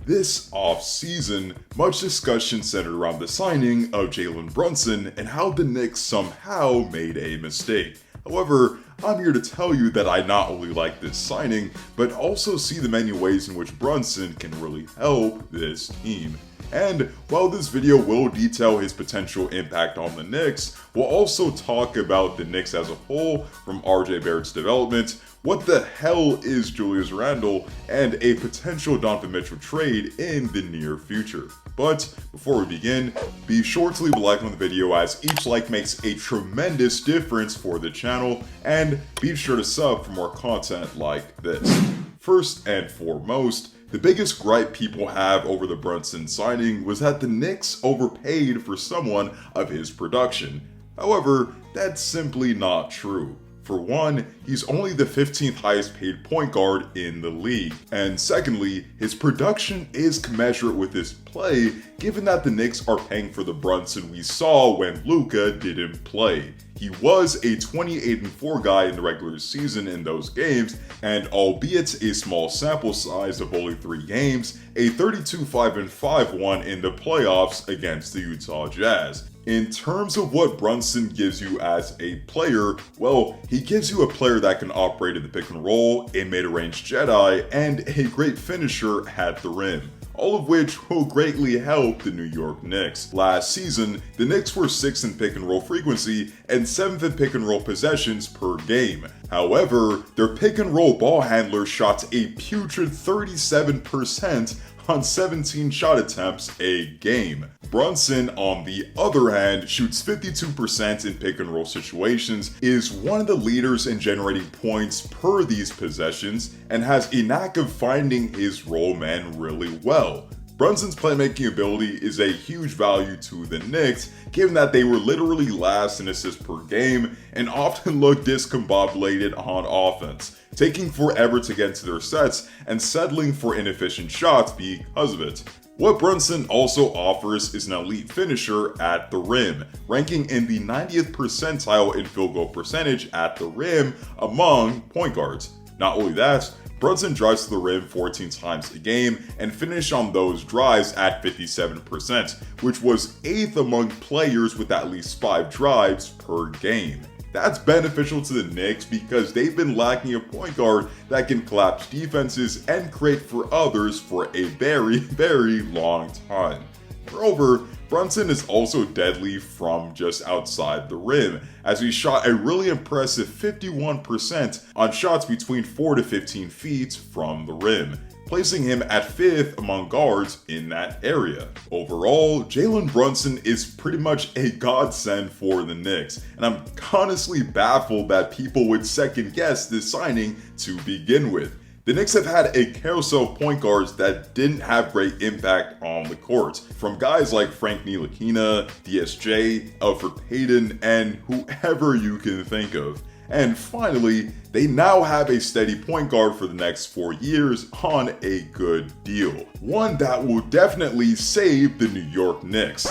This offseason, much discussion centered around the signing of Jalen Brunson and how the Knicks somehow made a mistake. However, I'm here to tell you that I not only like this signing, but also see the many ways in which Brunson can really help this team. And while this video will detail his potential impact on the Knicks, we'll also talk about the Knicks as a whole, from RJ Barrett's development, what the hell is Julius Randle, and a potential Donovan Mitchell trade in the near future. But before we begin, be sure to leave a like on the video, as each like makes a tremendous difference for the channel, and be sure to sub for more content like this. First and foremost, the biggest gripe people have over the Brunson signing was that the Knicks overpaid for someone of his production. However, that's simply not true. For one, he's only the 15th highest paid point guard in the league. And secondly, his production is commensurate with his play, given that the Knicks are paying for the Brunson we saw when Luka didn't play. He was a 28-4 guy in the regular season in those games, and albeit a small sample size of only 3 games, a 32-5-5 one in the playoffs against the Utah Jazz. In terms of what Brunson gives you as a player, well, he gives you a player that can operate in the pick and roll, a mid-range Jedi, and a great finisher at the rim, all of which will greatly help the New York Knicks. Last season, the Knicks were 6th in pick and roll frequency and 7th in pick and roll possessions per game. However, their pick and roll ball handler shot a putrid 37% on 17 shot attempts a game. Brunson, on the other hand, shoots 52% in pick and roll situations, is one of the leaders in generating points per these possessions, and has a knack of finding his role man really well. Brunson's playmaking ability is a huge value to the Knicks, given that they were literally last in assists per game and often looked discombobulated on offense, taking forever to get to their sets and settling for inefficient shots because of it. What Brunson also offers is an elite finisher at the rim, ranking in the 90th percentile in field goal percentage at the rim among point guards. Not only that, Brunson drives to the rim 14 times a game and finished on those drives at 57%, which was 8th among players with at least 5 drives per game. That's beneficial to the Knicks because they've been lacking a point guard that can collapse defenses and create for others for a very, very long time. Moreover, Brunson is also deadly from just outside the rim, as he shot a really impressive 51% on shots between 4 to 15 feet from the rim, placing him at 5th among guards in that area. Overall, Jalen Brunson is pretty much a godsend for the Knicks, and I'm honestly baffled that people would second guess this signing to begin with. The Knicks have had a carousel of point guards that didn't have great impact on the court, from guys like Frank Ntilikina, DSJ, Elfrid Payton, and whoever you can think of. And finally, they now have a steady point guard for the next 4 years on a good deal. One that will definitely save the New York Knicks.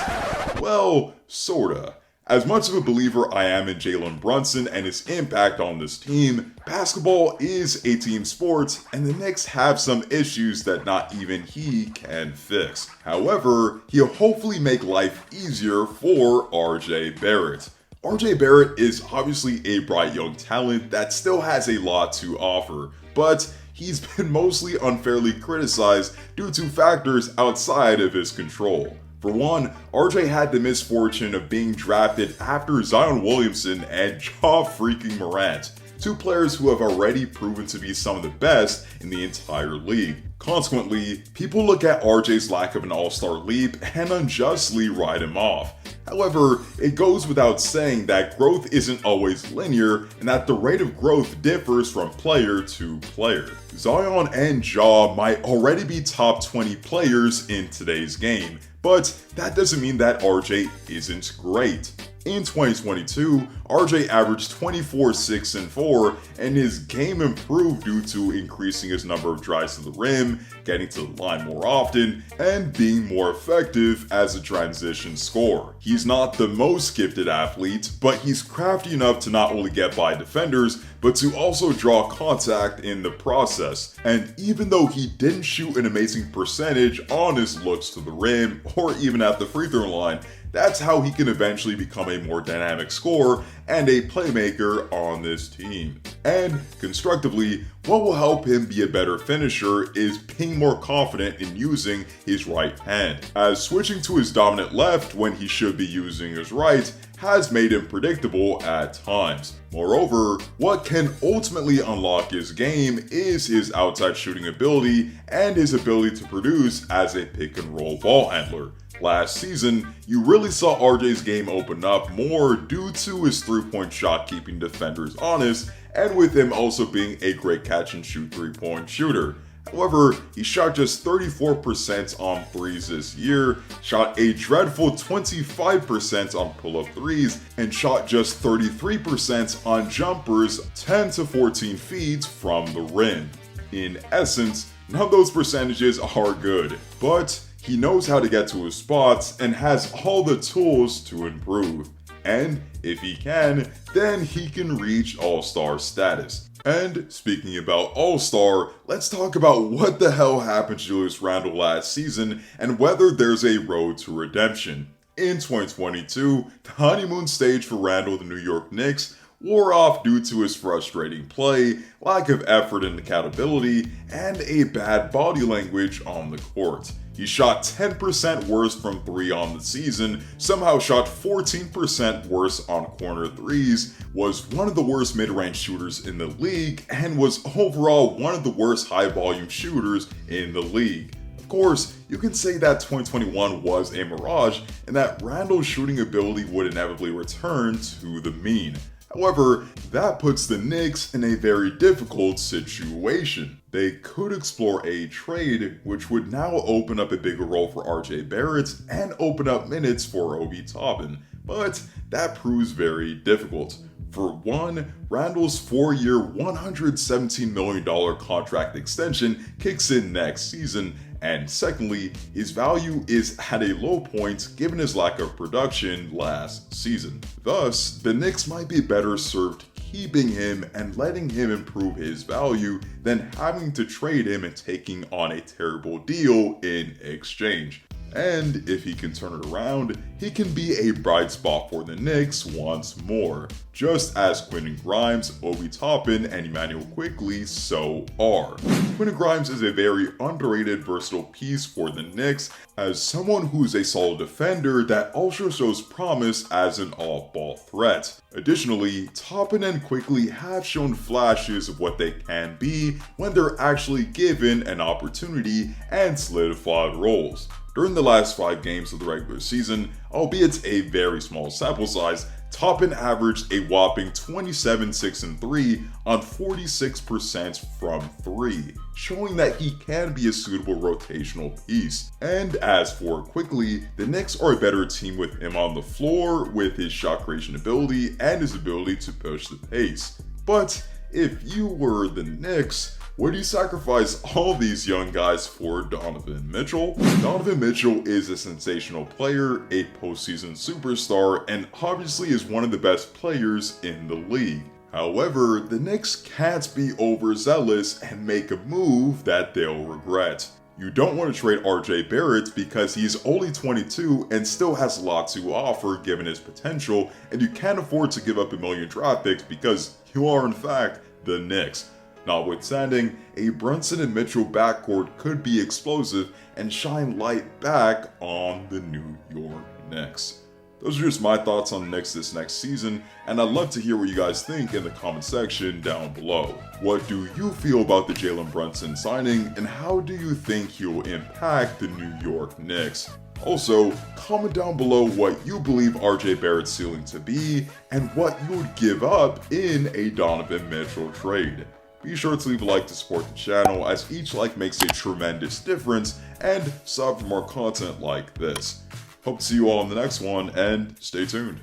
Well, sorta. As much of a believer I am in Jalen Brunson and his impact on this team, basketball is a team sport, and the Knicks have some issues that not even he can fix. However, he'll hopefully make life easier for RJ Barrett. RJ Barrett is obviously a bright young talent that still has a lot to offer, but he's been mostly unfairly criticized due to factors outside of his control. For one, RJ had the misfortune of being drafted after Zion Williamson and Ja-freaking Morant, 2 players who have already proven to be some of the best in the entire league. Consequently, people look at RJ's lack of an all-star leap and unjustly write him off. However, it goes without saying that growth isn't always linear, and that the rate of growth differs from player to player. Zion and Ja might already be top 20 players in today's game, but that doesn't mean that RJ isn't great. In 2022, RJ averaged 24, 6, and 4, and his game improved due to increasing his number of drives to the rim, getting to the line more often, and being more effective as a transition scorer. He's not the most gifted athlete, but he's crafty enough to not only get by defenders, but to also draw contact in the process. And even though he didn't shoot an amazing percentage on his looks to the rim or even at the free throw line, that's how he can eventually become a more dynamic scorer and a playmaker on this team. And constructively, what will help him be a better finisher is being more confident in using his right hand, as switching to his dominant left when he should be using his right has made him predictable at times. Moreover, what can ultimately unlock his game is his outside shooting ability and his ability to produce as a pick and roll ball handler. Last season, you really saw RJ's game open up more due to his three-point shot keeping defenders honest, and with him also being a great catch and shoot three-point shooter. However, he shot just 34% on threes this year, shot a dreadful 25% on pull-up threes, and shot just 33% on jumpers 10 to 14 feet from the rim. In essence, none of those percentages are good, but he knows how to get to his spots and has all the tools to improve. And if he can, then he can reach All-Star status. And speaking about All-Star, let's talk about what the hell happened to Julius Randle last season and whether there's a road to redemption. In 2022, the honeymoon stage for Randle, the New York Knicks, wore off due to his frustrating play, lack of effort and accountability, and a bad body language on the court. He shot 10% worse from 3 on the season, somehow shot 14% worse on corner threes, was one of the worst mid-range shooters in the league, and was overall one of the worst high-volume shooters in the league. Of course, you can say that 2021 was a mirage, and that Randle's shooting ability would inevitably return to the mean. However, that puts the Knicks in a very difficult situation. They could explore a trade, which would now open up a bigger role for RJ Barrett and open up minutes for Obi Toppin, but that proves very difficult. For one, Randle's 4-year, $117 million contract extension kicks in next season, and secondly, his value is at a low point given his lack of production last season. Thus, the Knicks might be better served keeping him and letting him improve his value than having to trade him and taking on a terrible deal in exchange. And if he can turn it around, he can be a bright spot for the Knicks once more, just as Quentin Grimes, Obi Toppin, and Emmanuel Quickley so are. Quentin Grimes is a very underrated, versatile piece for the Knicks as someone who's a solid defender that also shows promise as an off-ball threat. Additionally, Toppin and Quickley have shown flashes of what they can be when they're actually given an opportunity and solidified roles. During the last 5 games of the regular season, albeit a very small sample size, Toppin averaged a whopping 27, 6, and 3 on 46% from 3, showing that he can be a suitable rotational piece. And as for Quickley, the Knicks are a better team with him on the floor with his shot creation ability and his ability to push the pace. But if you were the Knicks, would you sacrifice all these young guys for Donovan Mitchell? Donovan Mitchell is a sensational player, a postseason superstar, and obviously is one of the best players in the league. However, the Knicks can't be overzealous and make a move that they'll regret. You don't want to trade RJ Barrett because he's only 22 and still has a lot to offer given his potential, and you can't afford to give up $1 million draft picks because you are in fact the Knicks. Notwithstanding, a Brunson and Mitchell backcourt could be explosive and shine light back on the New York Knicks. Those are just my thoughts on the Knicks this next season, and I'd love to hear what you guys think in the comment section down below. What do you feel about the Jalen Brunson signing, and how do you think he'll impact the New York Knicks? Also, comment down below what you believe RJ Barrett's ceiling to be, and what you would give up in a Donovan Mitchell trade. Be sure to leave a like to support the channel, as each like makes a tremendous difference, and sub for more content like this. Hope to see you all in the next one, and stay tuned.